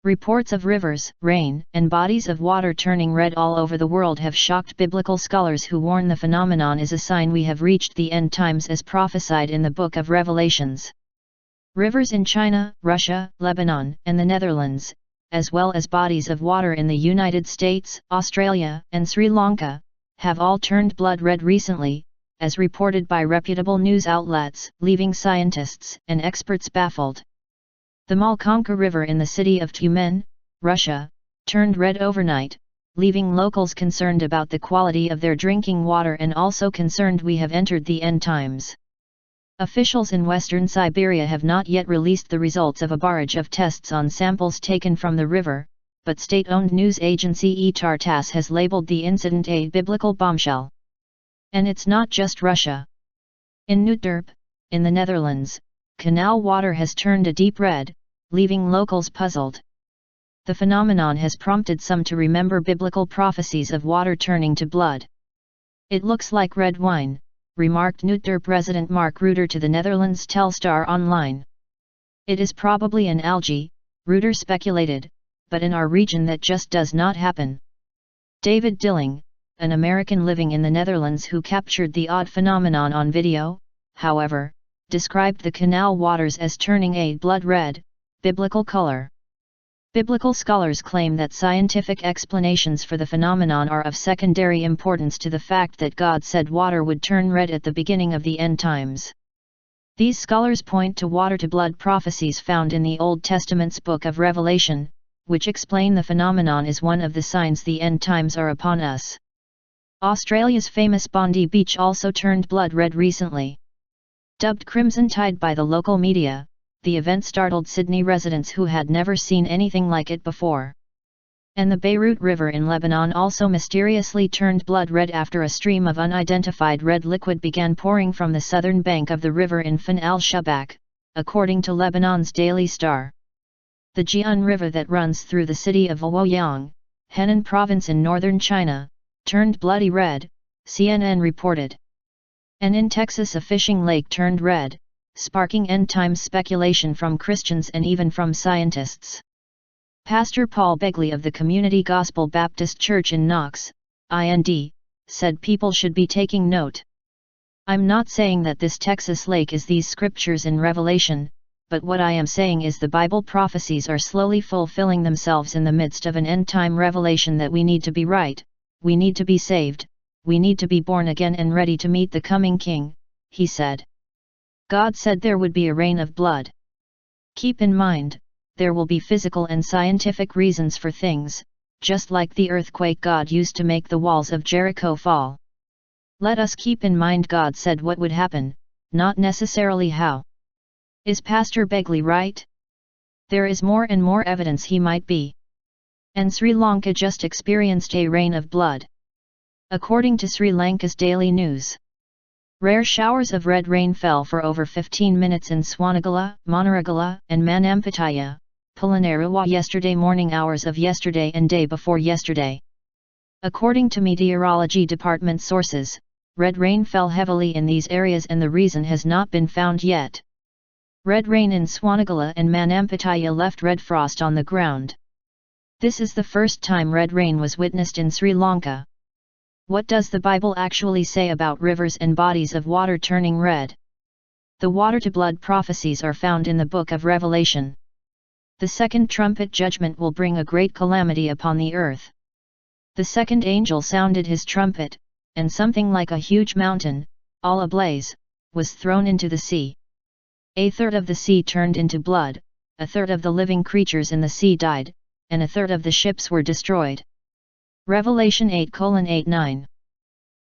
Reports of rivers, rain, and bodies of water turning red all over the world have shocked biblical scholars who warn the phenomenon is a sign we have reached the end times as prophesied in the Book of Revelations. Rivers in China, Russia, Lebanon, and the Netherlands, as well as bodies of water in the United States, Australia, and Sri Lanka, have all turned blood red recently, as reported by reputable news outlets, leaving scientists and experts baffled. The Malkonka River in the city of Tyumen, Russia, turned red overnight, leaving locals concerned about the quality of their drinking water and also concerned we have entered the end times. Officials in western Siberia have not yet released the results of a barrage of tests on samples taken from the river, but state-owned news agency ETAR-TASS has labeled the incident a biblical bombshell. And it's not just Russia. In Nootdorp, in the Netherlands, canal water has turned a deep red, leaving locals puzzled. The phenomenon has prompted some to remember biblical prophecies of water turning to blood. "It looks like red wine," remarked Nootdorp resident Mark Reuter to the Netherlands Telstar Online. "It is probably an algae," Reuter speculated, "but in our region that just does not happen." David Dilling, an American living in the Netherlands who captured the odd phenomenon on video, however, described the canal waters as turning a blood red, biblical color. Biblical scholars claim that scientific explanations for the phenomenon are of secondary importance to the fact that God said water would turn red at the beginning of the end times. These scholars point to water-to-blood prophecies found in the Old Testament's Book of Revelation, which explain the phenomenon as one of the signs the end times are upon us. Australia's famous Bondi Beach also turned blood red recently. Dubbed Crimson Tide by the local media, the event startled Sydney residents who had never seen anything like it before. And the Beirut River in Lebanon also mysteriously turned blood red after a stream of unidentified red liquid began pouring from the southern bank of the river in Fan al-Shubak, according to Lebanon's Daily Star. The Jian River that runs through the city of Luoyang, Henan province in northern China, turned bloody red, CNN reported. And in Texas a fishing lake turned red, sparking end-times speculation from Christians and even from scientists. Pastor Paul Begley of the Community Gospel Baptist Church in Knox, IND, said people should be taking note. "I'm not saying that this Texas lake is these scriptures in Revelation, but what I am saying is the Bible prophecies are slowly fulfilling themselves in the midst of an end-time revelation that we need to be right, we need to be saved, we need to be born again and ready to meet the coming King," he said. God said there would be a rain of blood. Keep in mind, there will be physical and scientific reasons for things, just like the earthquake God used to make the walls of Jericho fall. Let us keep in mind God said what would happen, not necessarily how. Is Pastor Begley right? There is more and more evidence he might be. And Sri Lanka just experienced a rain of blood. According to Sri Lanka's daily news, rare showers of red rain fell for over 15 minutes in Swanagala, Monaragala, and Manampataya, Polonnaruwa yesterday morning hours of yesterday and day before yesterday. According to meteorology department sources, red rain fell heavily in these areas and the reason has not been found yet. Red rain in Swanagala and Manampataya left red frost on the ground. This is the first time red rain was witnessed in Sri Lanka. What does the Bible actually say about rivers and bodies of water turning red? The water-to-blood prophecies are found in the Book of Revelation. The second trumpet judgment will bring a great calamity upon the earth. The second angel sounded his trumpet, and something like a huge mountain, all ablaze, was thrown into the sea. A third of the sea turned into blood, a third of the living creatures in the sea died, and a third of the ships were destroyed. Revelation 8:8-9.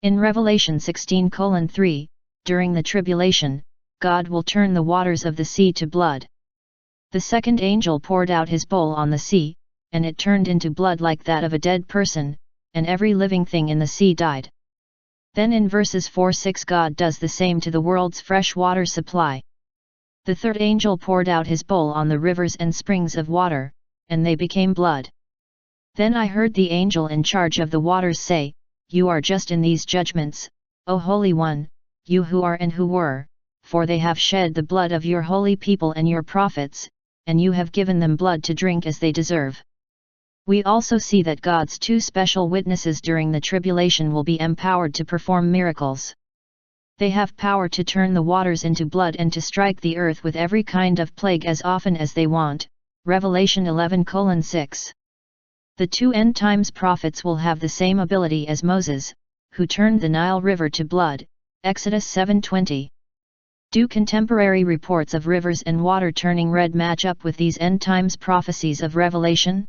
In Revelation 16:3, during the tribulation, God will turn the waters of the sea to blood. The second angel poured out his bowl on the sea, and it turned into blood like that of a dead person, and every living thing in the sea died. Then in verses 4-6 God does the same to the world's fresh water supply. The third angel poured out his bowl on the rivers and springs of water, and they became blood. Then I heard the angel in charge of the waters say, "You are just in these judgments, O Holy One, you who are and who were, for they have shed the blood of your holy people and your prophets, and you have given them blood to drink as they deserve. We also see that God's two special witnesses during the tribulation will be empowered to perform miracles. They have power to turn the waters into blood and to strike the earth with every kind of plague as often as they want. Revelation 11:6. The two end times prophets will have the same ability as Moses, who turned the Nile River to blood. Exodus 7:20. Do contemporary reports of rivers and water turning red match up with these end times prophecies of Revelation?